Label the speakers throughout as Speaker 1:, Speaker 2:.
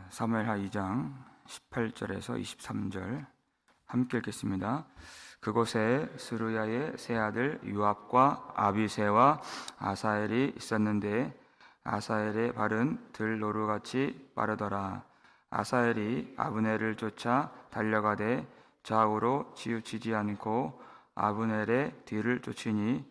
Speaker 1: 사무엘하 2장 18절에서 23절 함께 읽겠습니다. 그곳에 스루야의 세 아들 요압과 아비새와 아사엘이 있었는데 아사엘의 발은 들노루같이 빠르더라. 아사엘이 아브넬을 쫓아 달려가되 좌우로 치우치지 않고 아브넬의 뒤를 쫓으니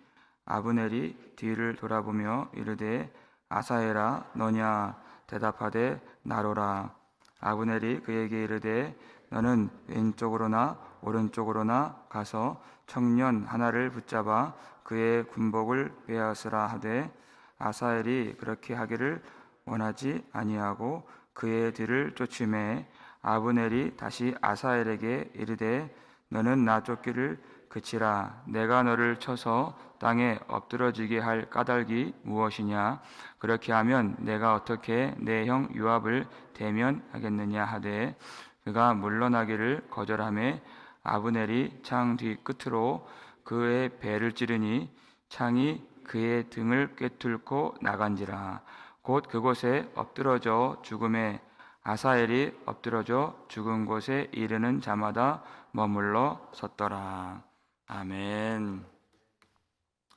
Speaker 1: 아브넬이 뒤를 돌아보며 이르되 아사엘아 너냐 대답하되 나로라. 아브넬이 그에게 이르되 너는 왼쪽으로나 오른쪽으로나 가서 청년 하나를 붙잡아 그의 군복을 빼앗으라 하되 아사엘이 그렇게 하기를 원하지 아니하고 그의 뒤를 쫓으매 아브넬이 다시 아사엘에게 이르되 너는 나 쫓기를 그치라. 내가 너를 쳐서 땅에 엎드러지게 할 까닭이 무엇이냐? 그렇게 하면 내가 어떻게 내 형 요압을 대면하겠느냐 하되 그가 물러나기를 거절하매 아브넬이 창 뒤 끝으로 그의 배를 찌르니 창이 그의 등을 꿰뚫고 나간지라. 곧 그곳에 엎드러져 죽음에 아사엘이 엎드러져 죽은 곳에 이르는 자마다 머물러 섰더라. 아멘.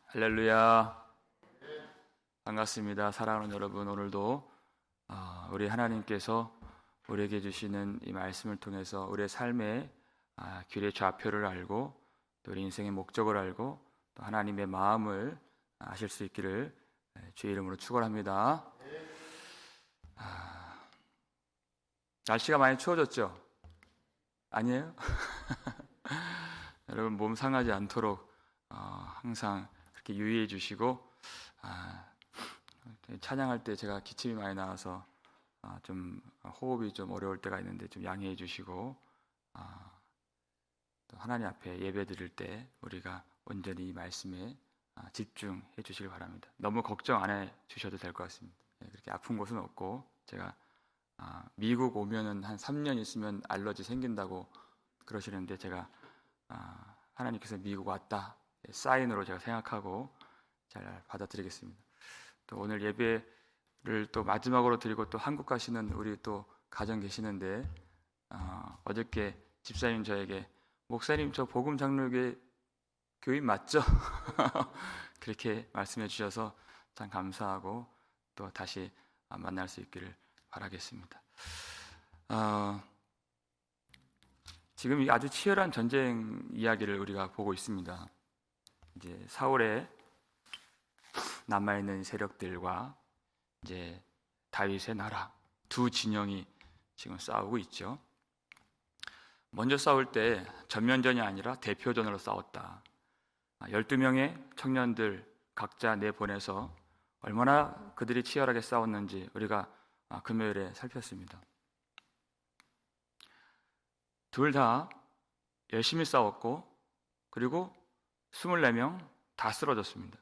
Speaker 1: 할렐루야. 반갑습니다. 사랑하는 여러분, 오늘도 우리 하나님께서 우리에게 주시는 이 말씀을 통해서 우리의 삶의 길의 좌표를 알고 또 우리 인생의 목적을 알고 또 하나님의 마음을 아실 수 있기를 주의 이름으로 축원합니다. 날씨가 많이 추워졌죠? 아니에요? 여러분 몸 상하지 않도록 항상 그렇게 유의해 주시고 찬양할 때 제가 기침이 많이 나와서 좀 호흡이 좀 어려울 때가 있는데 좀 양해해 주시고 또 하나님 앞에 예배 드릴 때 우리가 온전히 이 말씀에 집중해 주시길 바랍니다. 너무 걱정 안 해 주셔도 될 것 같습니다. 그렇게 아픈 곳은 없고 제가 미국 오면은 한 3년 있으면 알러지 생긴다고 그러시는데 제가 하나님께서 미국 왔다 사인으로 제가 생각하고 잘 받아들이겠습니다. 또 오늘 예배를 또 마지막으로 드리고 또 한국 가시는 우리 또 가정 계시는데 어저께 집사님 저에게 목사님 저 복음 장로교회 교인 맞죠? 그렇게 말씀해 주셔서 참 감사하고 또 다시 만날 수 있기를 바라겠습니다. 지금 아주 치열한 전쟁 이야기를 우리가 보고 있습니다. 이제 사울의 남아있는 세력들과 이제 다윗의 나라 두 진영이 지금 싸우고 있죠. 먼저 싸울 때 전면전이 아니라 대표전으로 싸웠다. 12명의 청년들 각자 내보내서 얼마나 그들이 치열하게 싸웠는지 우리가 금요일에 살폈습니다. 둘 다 열심히 싸웠고 그리고 24명 다 쓰러졌습니다.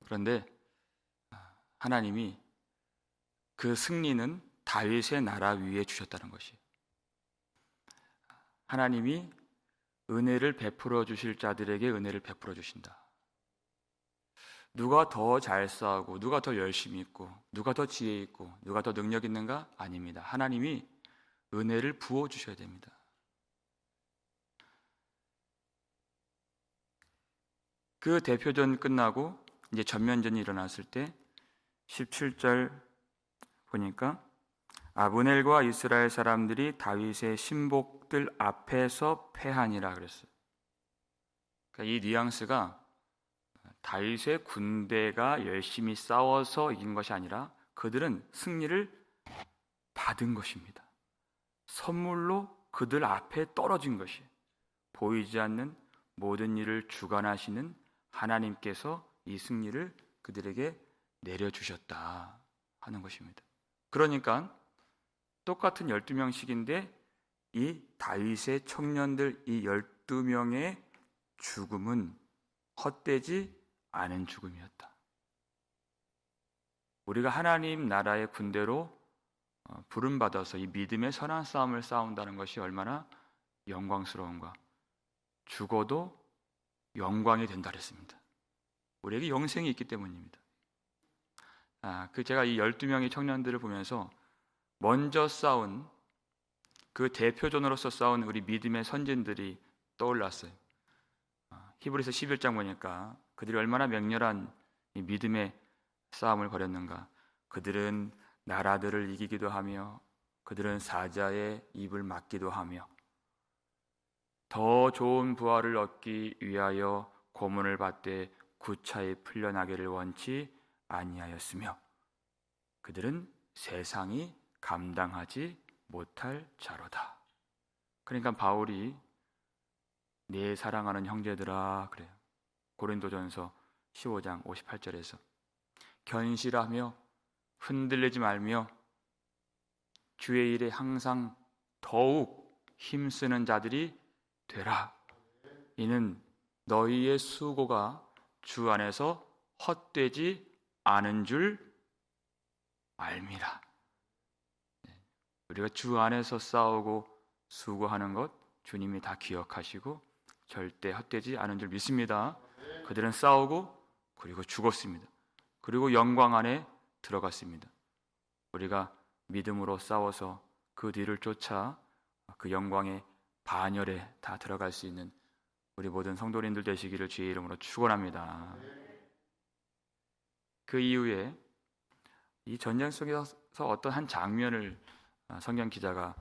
Speaker 1: 그런데 하나님이 그 승리는 다윗의 나라 위에 주셨다는 것이에요. 하나님이 은혜를 베풀어 주실 자들에게 은혜를 베풀어 주신다. 누가 더 잘 싸우고 누가 더 열심히 있고 누가 더 지혜 있고 누가 더 능력 있는가? 아닙니다. 하나님이 은혜를 부어 주셔야 됩니다. 그 대표전 끝나고 이제 전면전이 일어났을 때 17절 보니까 아브넬과 이스라엘 사람들이 다윗의 신복들 앞에서 패하니라 그랬어요. 그러니까 이 뉘앙스가 다윗의 군대가 열심히 싸워서 이긴 것이 아니라 그들은 승리를 받은 것입니다. 선물로 그들 앞에 떨어진 것이 보이지 않는 모든 일을 주관하시는 하나님께서 이 승리를 그들에게 내려주셨다 하는 것입니다. 그러니까 똑같은 12명씩인데 이 다윗의 청년들 이 12명의 죽음은 헛되지 않은 죽음이었다. 우리가 하나님 나라의 군대로 부름받아서 이 믿음의 선한 싸움을 싸운다는 것이 얼마나 영광스러운가. 죽어도 영광이 된다 그랬습니다. 우리에게 영생이 있기 때문입니다. 제가 이 12명의 청년들을 보면서 먼저 싸운 그 대표전으로서 싸운 우리 믿음의 선진들이 떠올랐어요. 히브리서 11장 보니까 그들이 얼마나 맹렬한 이 믿음의 싸움을 벌였는가. 그들은 나라들을 이기기도 하며 그들은 사자의 입을 막기도 하며 더 좋은 부활을 얻기 위하여 고문을 받되 구차히 풀려나기를 원치 아니하였으며 그들은 세상이 감당하지 못할 자로다. 그러니까 바울이 내 사랑하는 형제들아 그래요. 고린도전서 15장 58절에서 견실하며 흔들리지 말며 주의 일에 항상 더욱 힘쓰는 자들이 되라. 이는 너희의 수고가 주 안에서 헛되지 않은 줄 알미라. 우리가 주 안에서 싸우고 수고하는 것 주님이 다 기억하시고 절대 헛되지 않은 줄 믿습니다. 그들은 싸우고 그리고 죽었습니다. 그리고 영광 안에 들어갔습니다. 우리가 믿음으로 싸워서 그 뒤를 쫓아 그 영광의 반열에 다 들어갈 수 있는 우리 모든 성도님들 되시기를 주의 이름으로 축원합니다. 그 이후에 이 전쟁 속에서 어떤 한 장면을 성경 기자가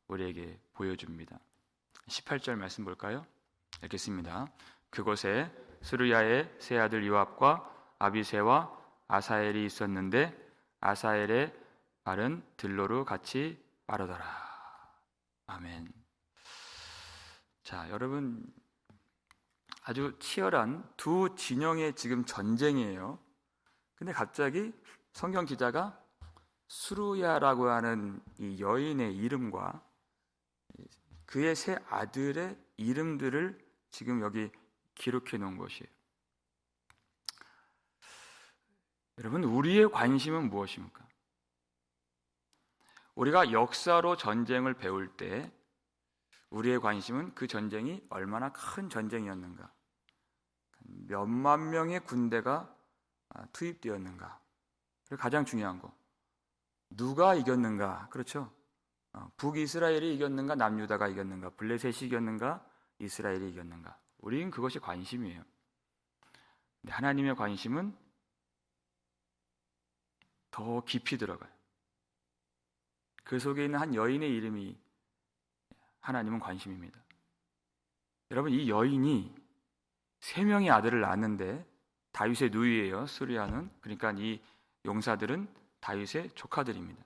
Speaker 1: 우리에게 보여줍니다. 18절 말씀 볼까요? 읽겠습니다. 그곳에 스루야의 세 아들 요압과 아비새와 아사엘이 있었는데 아사엘의 발은 들로로 같이 빠르더라. 아멘. 자, 여러분 아주 치열한 두 진영의 지금 전쟁이에요. 근데 갑자기 성경 기자가 수루야라고 하는 이 여인의 이름과 그의 세 아들의 이름들을 지금 여기 기록해 놓은 것이에요. 여러분, 우리의 관심은 무엇입니까? 우리가 역사로 전쟁을 배울 때 우리의 관심은 그 전쟁이 얼마나 큰 전쟁이었는가, 몇만 명의 군대가 투입되었는가, 그리고 가장 중요한 거, 누가 이겼는가, 그렇죠? 북이스라엘이 이겼는가, 남유다가 이겼는가, 블레셋이 이겼는가, 이스라엘이 이겼는가. 우리는 그것이 관심이에요. 근데 하나님의 관심은 더 깊이 들어가요. 그 속에 있는 한 여인의 이름이 하나님은 관심입니다. 여러분, 이 여인이 3명의 아들을 낳았는데 다윗의 누이예요. 수리아는. 그러니까 이 용사들은 다윗의 조카들입니다.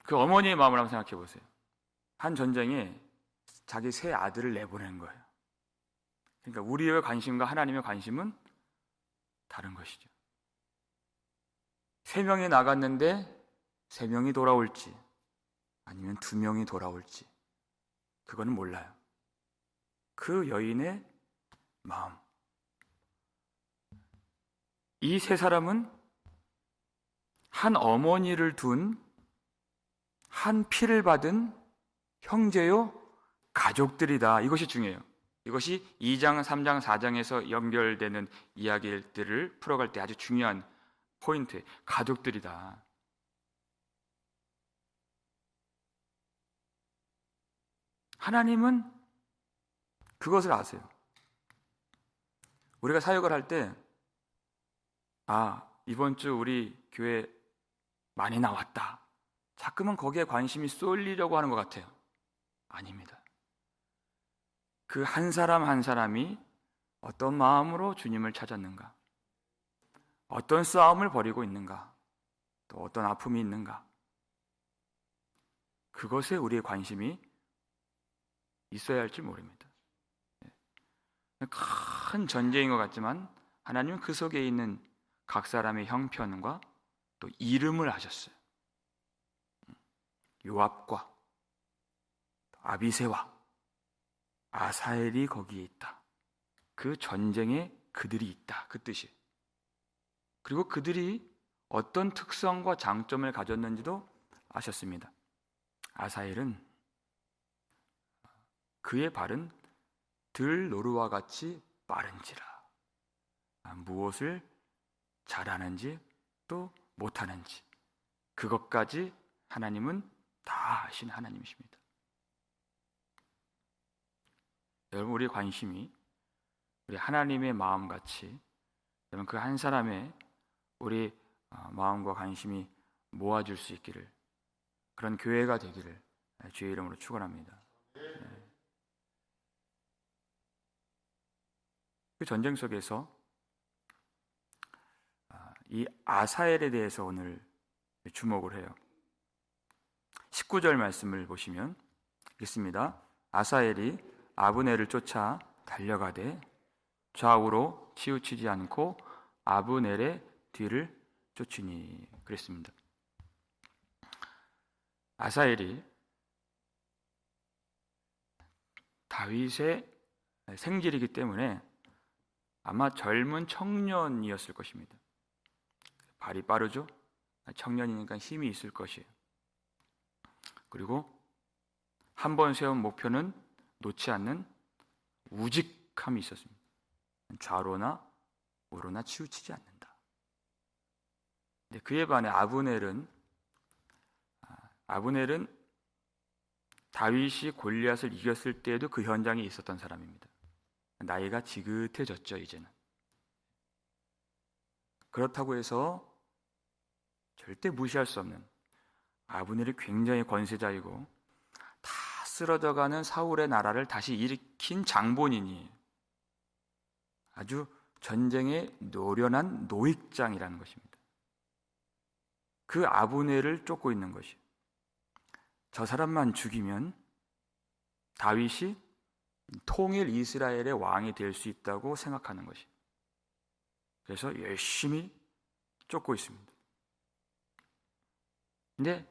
Speaker 1: 그 어머니의 마음을 한번 생각해 보세요. 한 전쟁에 자기 3 아들을 내보낸 거예요. 그러니까 우리의 관심과 하나님의 관심은 다른 것이죠. 3명이 나갔는데 3명이 돌아올지 아니면 2명이 돌아올지 그거는 몰라요. 그 여인의 마음. 이 3사람은 한 어머니를 둔 한 피를 받은 형제요 가족들이다. 이것이 중요해요. 이것이 2장, 3장, 4장에서 연결되는 이야기들을 풀어갈 때 아주 중요한 포인트예요. 가족들이다. 하나님은 그것을 아세요. 우리가 사역을 할 때 이번 주 우리 교회 많이 나왔다. 자꾸만 거기에 관심이 쏠리려고 하는 것 같아요. 아닙니다. 그 한 사람 한 사람이 어떤 마음으로 주님을 찾았는가, 어떤 싸움을 벌이고 있는가, 또 어떤 아픔이 있는가, 그것에 우리의 관심이 있어야 할지 모릅니다. 큰 전쟁인 것 같지만 하나님은 그 속에 있는 각 사람의 형편과 또 이름을 아셨어요. 요압과 아비새와 아사엘이 거기에 있다. 그 전쟁에 그들이 있다. 그 뜻이에요. 그리고 그들이 어떤 특성과 장점을 가졌는지도 아셨습니다. 아사엘은 그의 발은 들노루와 같이 빠른지라. 무엇을 잘하는지 또 못하는지 그것까지 하나님은 다 아신 하나님이십니다. 여러분, 우리 관심이 우리 하나님의 마음같이 여러분 그 한 사람의 우리 마음과 관심이 모아줄 수 있기를, 그런 교회가 되기를 주의 이름으로 축원합니다. 그 전쟁 속에서 이 아사엘에 대해서 오늘 주목을 해요. 19절 말씀을 보시면 읽습니다. 아사엘이 아브넬을 쫓아 달려가되 좌우로 치우치지 않고 아브넬의 뒤를 쫓으니, 그랬습니다. 아사엘이 다윗의 생질이기 때문에 아마 젊은 청년이었을 것입니다. 발이 빠르죠? 청년이니까 힘이 있을 것이에요. 그리고 한 번 세운 목표는 놓지 않는 우직함이 있었습니다. 좌로나 우로나 치우치지 않는다. 근데 그에 반해 아브넬은 다윗이 골리앗을 이겼을 때에도 그 현장에 있었던 사람입니다. 나이가 지긋해졌죠, 이제는. 그렇다고 해서 절대 무시할 수 없는, 아브넬이 굉장히 권세자이고 다 쓰러져가는 사울의 나라를 다시 일으킨 장본인이에요. 아주 전쟁에 노련한 노익장이라는 것입니다. 그 아브넬을 쫓고 있는 것이에요. 저 사람만 죽이면 다윗이 통일 이스라엘의 왕이 될 수 있다고 생각하는 것이에요. 그래서 열심히 쫓고 있습니다. 근데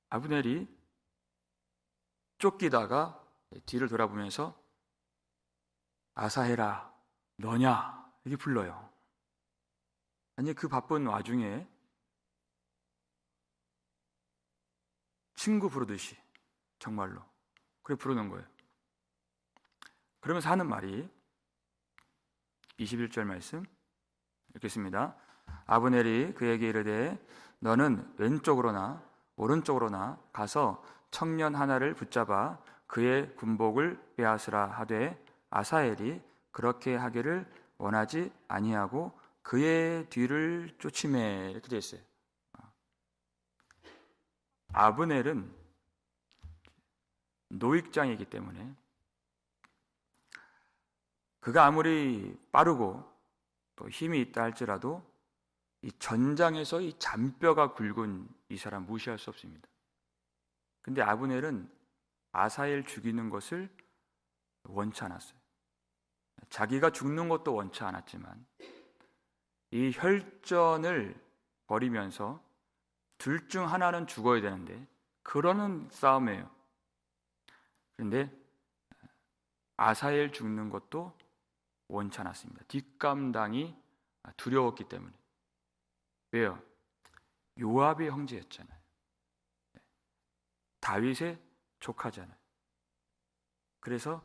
Speaker 1: 아브넬이 쫓기다가 뒤를 돌아보면서 아사헬아, 너냐? 이렇게 불러요. 아니, 그 바쁜 와중에 친구 부르듯이 정말로 그래 부르는 거예요. 그러면서 하는 말이 21절 말씀 읽겠습니다. 아브넬이 그에게 이르되 너는 왼쪽으로나 오른쪽으로나 가서 청년 하나를 붙잡아 그의 군복을 빼앗으라 하되 아사엘이 그렇게 하기를 원하지 아니하고 그의 뒤를 쫓으매, 이렇게 되어 있어요. 아브넬은 노익장이기 때문에 그가 아무리 빠르고 또 힘이 있다 할지라도 이 전장에서 이 잔뼈가 굵은 이 사람 무시할 수 없습니다. 근데 아브넬은 아사엘 죽이는 것을 원치 않았어요. 자기가 죽는 것도 원치 않았지만 이 혈전을 벌이면서 둘 중 하나는 죽어야 되는데 그러는 싸움이에요. 그런데 아사엘 죽는 것도 원치 않았습니다. 뒷감당이 두려웠기 때문에. 왜요? 요압의 형제였잖아요. 다윗의 조카잖아요. 그래서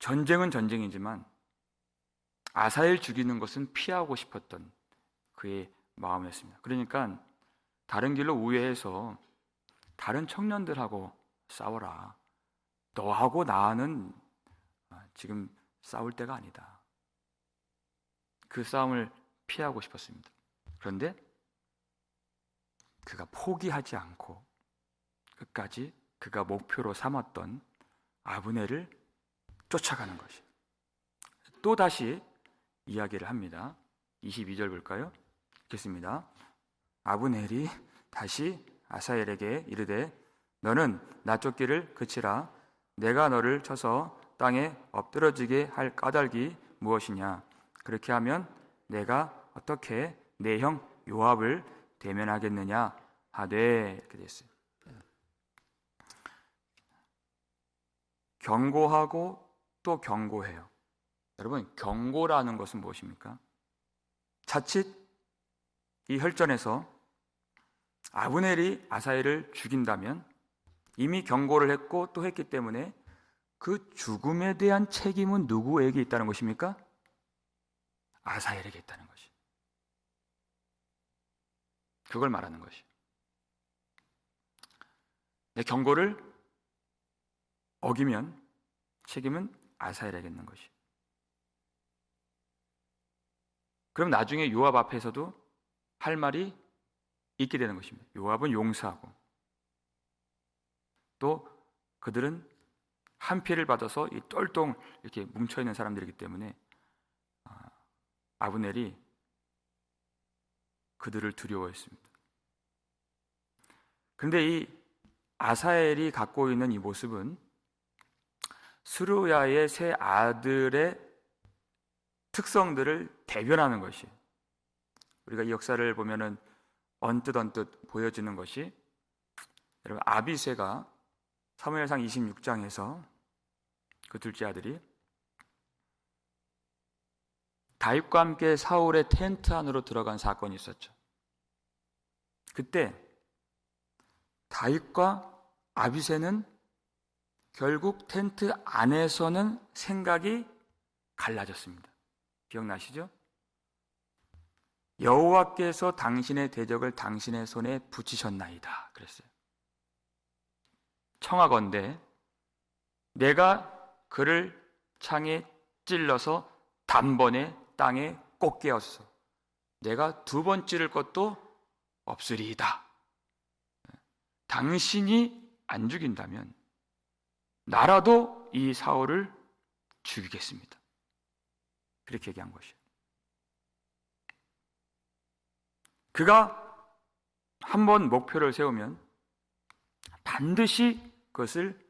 Speaker 1: 전쟁은 전쟁이지만 아사엘 죽이는 것은 피하고 싶었던 그의 마음이었습니다. 그러니까 다른 길로 우회해서 다른 청년들하고 싸워라. 너하고 나는 지금 싸울 때가 아니다. 그 싸움을 피하고 싶었습니다. 그런데 그가 포기하지 않고 끝까지 그가 목표로 삼았던 아브넬을 쫓아가는 것이. 또다시 이야기를 합니다. 22절 볼까요? 읽겠습니다. 아브넬이 다시 아사엘에게 이르되 너는 나 쫓기를 그치라. 내가 너를 쳐서 땅에 엎드러지게 할 까닭이 무엇이냐? 그렇게 하면 내가 어떻게 내 형 요압을 대면하겠느냐 하되, 이렇게 됐어요. 경고하고 또 경고해요. 여러분, 경고라는 것은 무엇입니까? 자칫 이 혈전에서 아브넬이 아사엘을 죽인다면 이미 경고를 했고 또 했기 때문에 그 죽음에 대한 책임은 누구에게 있다는 것입니까? 아사엘에게 있다는 것이. 그걸 말하는 것이. 내 경고를 어기면 책임은 아사엘에게 있는 것이. 그럼 나중에 요압 앞에서도 할 말이 있게 되는 것입니다. 요압은 용사하고 또 그들은 한 피해를 받아서 이 똘똘 이렇게 뭉쳐 있는 사람들이기 때문에 아브넬이 그들을 두려워했습니다. 그런데 이 아사엘이 갖고 있는 이 모습은 스루야의 세 아들의 특성들을 대변하는 것이, 우리가 이 역사를 보면은 언뜻 보여지는 것이, 여러분 아비새가 사무엘상 26장에서 그 둘째 아들이 다윗과 함께 사울의 텐트 안으로 들어간 사건이 있었죠. 그때 다윗과 아비새는 결국 텐트 안에서는 생각이 갈라졌습니다. 기억나시죠? 여호와께서 당신의 대적을 당신의 손에 붙이셨나이다 그랬어요. 청하건대 내가 그를 창에 찔러서 단번에 땅에 꼭 깨었어. 내가 두 번 찌를 것도 없으리이다. 당신이 안 죽인다면 나라도 이 사울을 죽이겠습니다. 그렇게 얘기한 것이에요. 그가 한번 목표를 세우면 반드시 그것을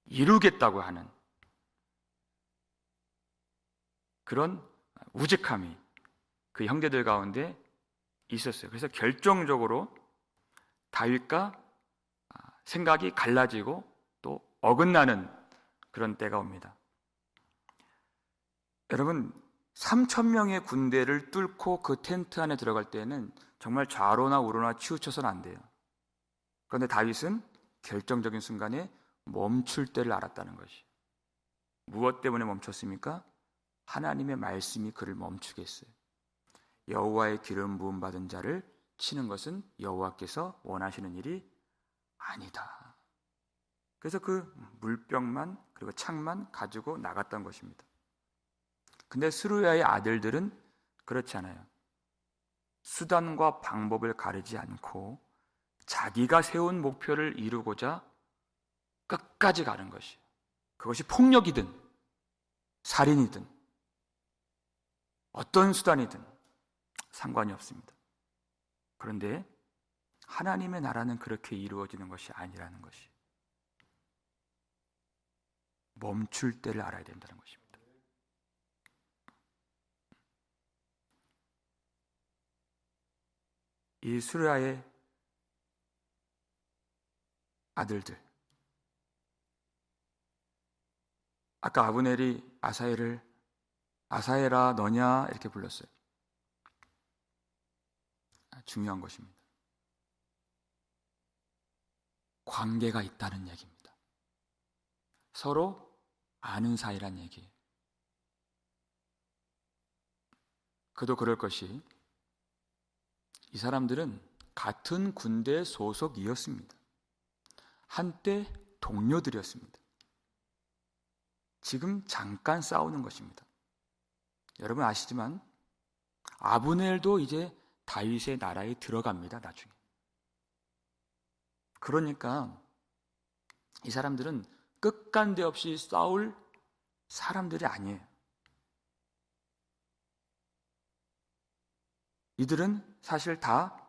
Speaker 1: 이루겠다고 하는 그런 우직함이 그 형제들 가운데 있었어요. 그래서 결정적으로 다윗과 생각이 갈라지고 또 어긋나는 그런 때가 옵니다. 여러분 3,000명의 군대를 뚫고 그 텐트 안에 들어갈 때는 정말 좌로나 우로나 치우쳐서는 안 돼요. 그런데 다윗은 결정적인 순간에 멈출 때를 알았다는 것이. 무엇 때문에 멈췄습니까? 하나님의 말씀이 그를 멈추게 했어요. 여호와의 기름 부음 받은 자를 치는 것은 여호와께서 원하시는 일이 아니다. 그래서 그 물병만 그리고 창만 가지고 나갔던 것입니다. 근데 스루야의 아들들은 그렇지 않아요. 수단과 방법을 가리지 않고 자기가 세운 목표를 이루고자 끝까지 가는 것이, 그것이 폭력이든 살인이든 어떤 수단이든 상관이 없습니다. 그런데 하나님의 나라는 그렇게 이루어지는 것이 아니라는 것이, 멈출 때를 알아야 된다는 것입니다. 이 스루야의 아들들, 아까 아브넬이 아사엘을 아사엘아 너냐 이렇게 불렀어요. 중요한 것입니다. 관계가 있다는 얘기입니다. 서로 아는 사이란 얘기예요. 그도 그럴 것이, 이 사람들은 같은 군대 소속이었습니다. 한때 동료들이었습니다. 지금 잠깐 싸우는 것입니다. 여러분 아시지만 아브넬도 이제 다윗의 나라에 들어갑니다. 나중에. 그러니까 이 사람들은 끝간데 없이 싸울 사람들이 아니에요. 이들은 사실 다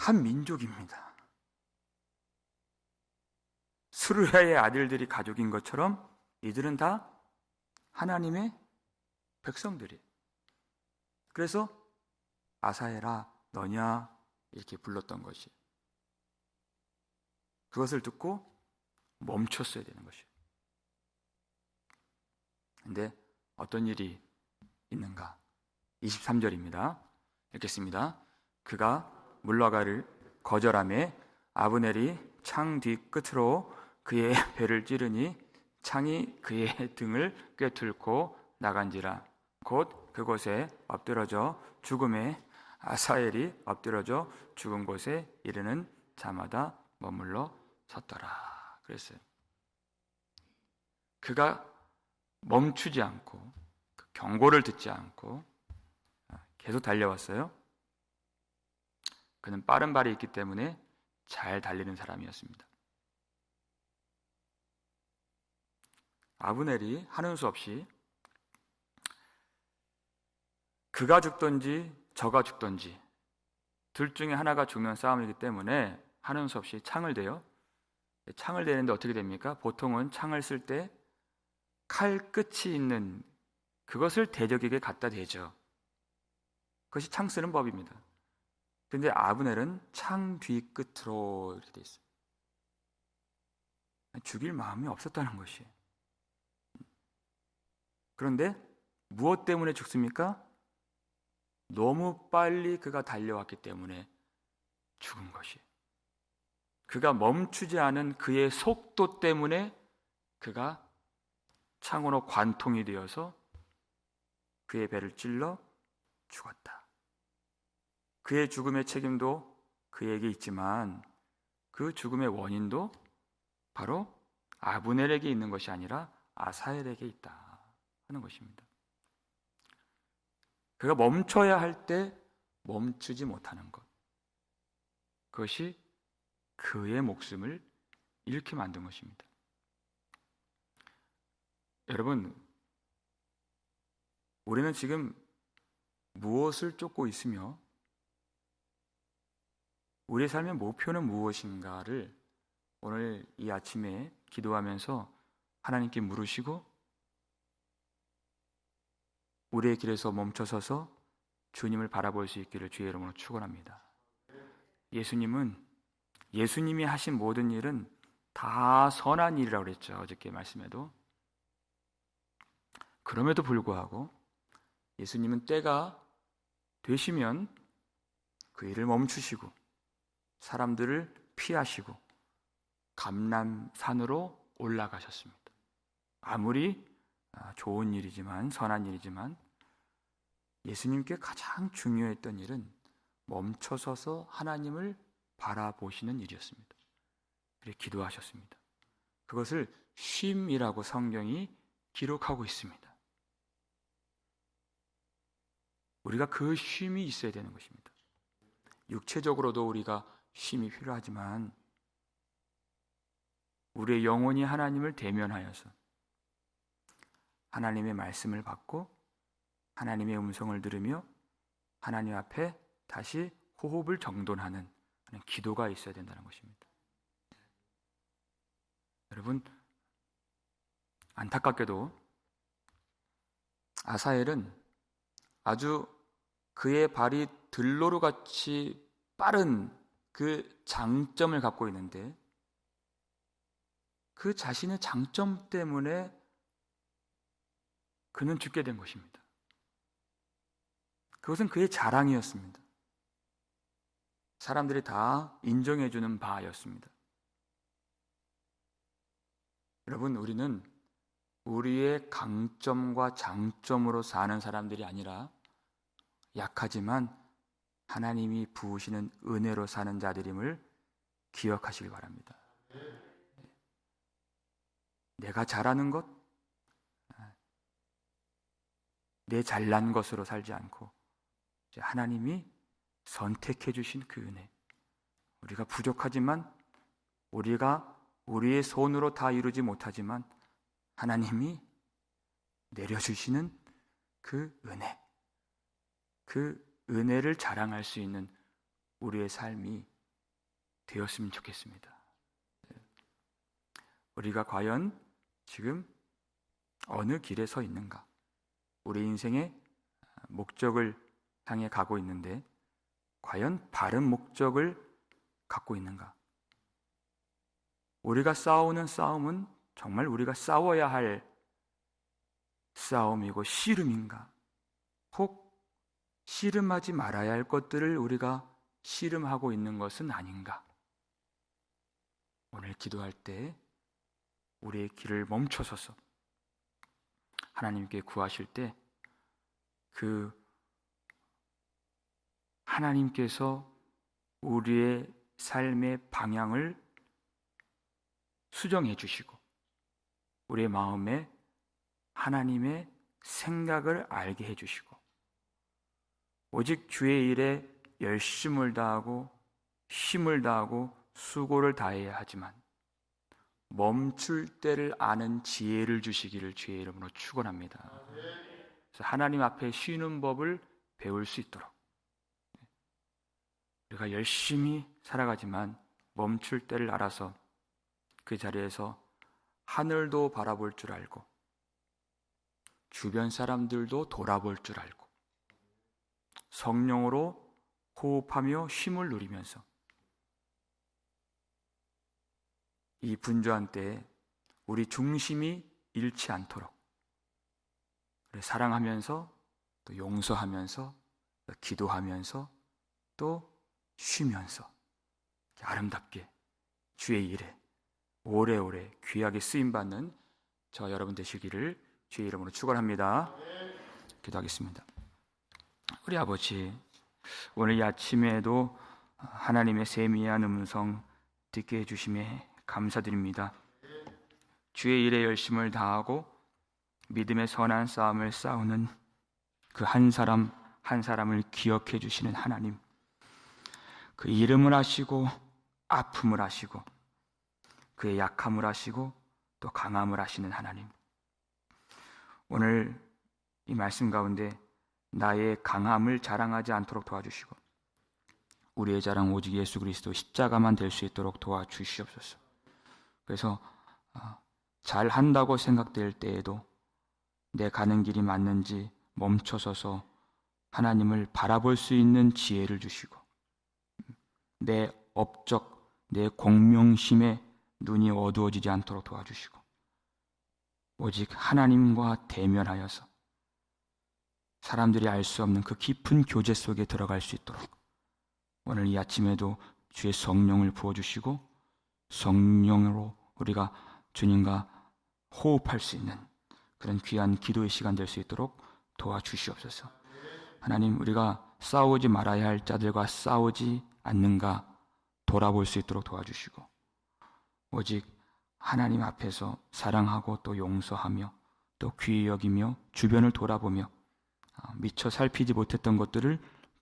Speaker 1: 한 민족입니다. 스루야의 아들들이 가족인 것처럼 이들은 다 하나님의 백성들이에요. 그래서 아사엘아 너냐 이렇게 불렀던 것이, 그것을 듣고 멈췄어야 되는 것이에요. 그런데 어떤 일이 있는가? 23절입니다. 읽겠습니다. 그가 물러가를 거절하매 아브넬이 창 뒤 끝으로 그의 배를 찌르니 창이 그의 등을 꿰뚫고 나간지라. 곧 그곳에 엎드러져 죽음에 아사엘이 엎드려져 죽은 곳에 이르는 자마다 머물러 섰더라 그랬어요. 그가 멈추지 않고 그 경고를 듣지 않고 계속 달려왔어요. 그는 빠른 발이 있기 때문에 잘 달리는 사람이었습니다. 아브넬이 하는 수 없이 그가 죽든지 저가 죽든지 둘 중에 하나가 죽는 싸움이기 때문에 하는 수 없이 창을 대요. 창을 대는데 어떻게 됩니까? 보통은 창을 쓸 때 칼 끝이 있는 그것을 대적에게 갖다 대죠. 그것이 창 쓰는 법입니다. 근데 아브넬은 창 뒤 끝으로 이렇게 돼 있어요. 죽일 마음이 없었다는 것이에요. 그런데 무엇 때문에 죽습니까? 너무 빨리 그가 달려왔기 때문에 죽은 것이에요. 그가 멈추지 않은 그의 속도 때문에 그가 창으로 관통이 되어서 그의 배를 찔러 죽었다. 그의 죽음의 책임도 그에게 있지만 그 죽음의 원인도 바로 아브넬에게 있는 것이 아니라 아사엘에게 있다 하는 것입니다. 그가 멈춰야 할 때 멈추지 못하는 것, 그것이 그의 목숨을 잃게 만든 것입니다. 여러분, 우리는 지금 무엇을 쫓고 있으며 우리의 삶의 목표는 무엇인가를 오늘 이 아침에 기도하면서 하나님께 물으시고 우리의 길에서 멈춰서서 주님을 바라볼 수 있기를 주의 이름으로 축원합니다. 예수님이 하신 모든 일은 다 선한 일이라고 그랬죠. 어저께 말씀에도. 그럼에도 불구하고 예수님은 때가 되시면 그 일을 멈추시고 사람들을 피하시고 감람산으로 올라가셨습니다. 아무리 좋은 일이지만 선한 일이지만 예수님께 가장 중요했던 일은 멈춰서서 하나님을 바라보시는 일이었습니다. 그래서 기도하셨습니다. 그것을 쉼이라고 성경이 기록하고 있습니다. 우리가 그 쉼이 있어야 되는 것입니다. 육체적으로도 우리가 쉼이 필요하지만 우리의 영혼이 하나님을 대면하여서 하나님의 말씀을 받고 하나님의 음성을 들으며 하나님 앞에 다시 호흡을 정돈하는 기도가 있어야 된다는 것입니다. 여러분, 안타깝게도 아사엘은 아주 그의 발이 들로루같이 빠른 그 장점을 갖고 있는데 그 자신의 장점 때문에 그는 죽게 된 것입니다. 그것은 그의 자랑이었습니다. 사람들이 다 인정해주는 바였습니다. 여러분, 우리는 우리의 강점과 장점으로 사는 사람들이 아니라 약하지만 하나님이 부으시는 은혜로 사는 자들임을 기억하시기 바랍니다. 내가 잘하는 것, 내 잘난 것으로 살지 않고 하나님이 선택해 주신 그 은혜, 우리가 부족하지만 우리가 우리의 손으로 다 이루지 못하지만 하나님이 내려주시는 그 은혜, 그 은혜를 자랑할 수 있는 우리의 삶이 되었으면 좋겠습니다. 우리가 과연 지금 어느 길에 서 있는가? 우리 인생의 목적을 향해 가고 있는데 과연 바른 목적을 갖고 있는가? 우리가 싸우는 싸움은 정말 우리가 싸워야 할 싸움이고 씨름인가? 혹 씨름하지 말아야 할 것들을 우리가 씨름하고 있는 것은 아닌가? 오늘 기도할 때 우리의 길을 멈춰서서 하나님께 구하실 때 그 하나님께서 우리의 삶의 방향을 수정해 주시고 우리의 마음에 하나님의 생각을 알게 해 주시고 오직 주의 일에 열심을 다하고 힘을 다하고 수고를 다해야 하지만 멈출 때를 아는 지혜를 주시기를 주의 이름으로 축원합니다. 그래서 하나님 앞에 쉬는 법을 배울 수 있도록 우리가 열심히 살아가지만 멈출 때를 알아서 그 자리에서 하늘도 바라볼 줄 알고 주변 사람들도 돌아볼 줄 알고 성령으로 호흡하며 쉼을 누리면서 이 분주한 때에 우리 중심이 잃지 않도록 사랑하면서 또 용서하면서 또 기도하면서 또 쉬면서 아름답게 주의 일에 오래오래 귀하게 쓰임받는 저 여러분 되시기를 주의 이름으로 축원합니다. 기도하겠습니다. 우리 아버지, 오늘 이 아침에도 하나님의 세미한 음성 듣게 해주심에 감사드립니다. 주의 일에 열심을 다하고 믿음의 선한 싸움을 싸우는 그 한 사람 한 사람을 기억해 주시는 하나님, 그 이름을 아시고 아픔을 아시고 그의 약함을 아시고 또 강함을 아시는 하나님, 오늘 이 말씀 가운데 나의 강함을 자랑하지 않도록 도와주시고 우리의 자랑 오직 예수 그리스도 십자가만 될 수 있도록 도와주시옵소서. 그래서 잘한다고 생각될 때에도 내 가는 길이 맞는지 멈춰서서 하나님을 바라볼 수 있는 지혜를 주시고 내 업적, 내 공명심에 눈이 어두워지지 않도록 도와주시고 오직 하나님과 대면하여서 사람들이 알 수 없는 그 깊은 교제 속에 들어갈 수 있도록 오늘 이 아침에도 주의 성령을 부어주시고 성령으로 우리가 주님과 호흡할 수 있는 그런 귀한 기도의 시간 될 수 있도록 도와주시옵소서. 하나님, 우리가 싸우지 말아야 할 자들과 싸우지 않는가 돌아볼 수 있도록 도와주시고 오직 하나님 앞에서 사랑하고 또 용서하며 또 귀히 여기며 주변을 돌아보며 미처 살피지 못했던 것들을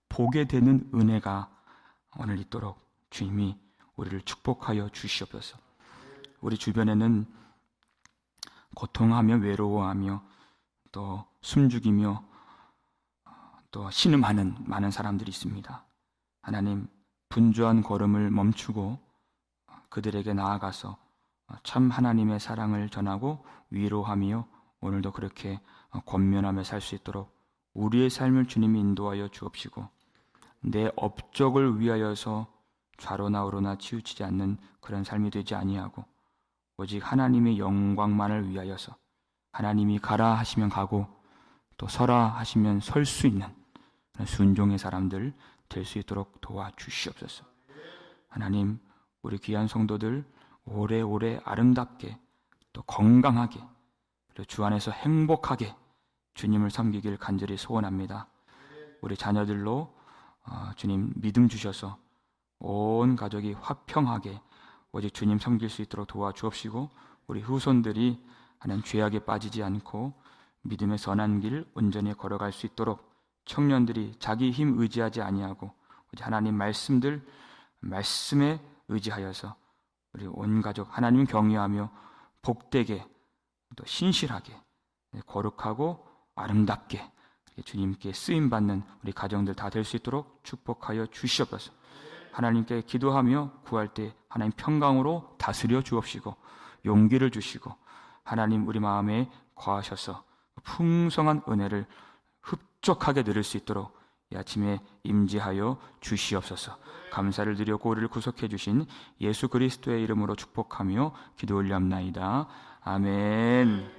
Speaker 1: 보게 되는 은혜가 오늘 있도록 주님이 우리를 축복하여 주시옵소서. 우리 주변에는 고통하며 외로워하며 또 숨죽이며 또 신음하는 많은 사람들이 있습니다. 하나님, 분주한 걸음을 멈추고 그들에게 나아가서 참 하나님의 사랑을 전하고 위로하며 오늘도 그렇게 권면하며 살 수 있도록 우리의 삶을 주님이 인도하여 주옵시고 내 업적을 위하여서 좌로나 우로나 치우치지 않는 그런 삶이 되지 아니하고 오직 하나님의 영광만을 위하여서 하나님이 가라 하시면 가고 또 서라 하시면 설 수 있는 그런 순종의 사람들 될 수 있도록 도와주시옵소서. 하나님, 우리 귀한 성도들 오래오래 아름답게 또 건강하게 그리고 주 안에서 행복하게 주님을 섬기길 간절히 소원합니다. 우리 자녀들로 주님 믿음 주셔서 온 가족이 화평하게 오직 주님 섬길 수 있도록 도와주옵시고 우리 후손들이 하나님 죄악에 빠지지 않고 믿음의 선한 길 온전히 걸어갈 수 있도록 청년들이 자기 힘 의지하지 아니하고 오직 하나님 말씀에 의지하여서 우리 온 가족 하나님 경외하며 복되게 또 신실하게 거룩하고 아름답게 주님께 쓰임받는 우리 가정들 다 될 수 있도록 축복하여 주시옵소서. 하나님께 기도하며 구할 때 하나님 평강으로 다스려 주옵시고 용기를 주시고 하나님 우리 마음에 거하셔서 풍성한 은혜를 흡족하게 누릴 수 있도록 이 아침에 임재하여 주시옵소서. 감사를 드렸고 우리를 구속해 주신 예수 그리스도의 이름으로 축복하며 기도 올리옵나이다. 아멘.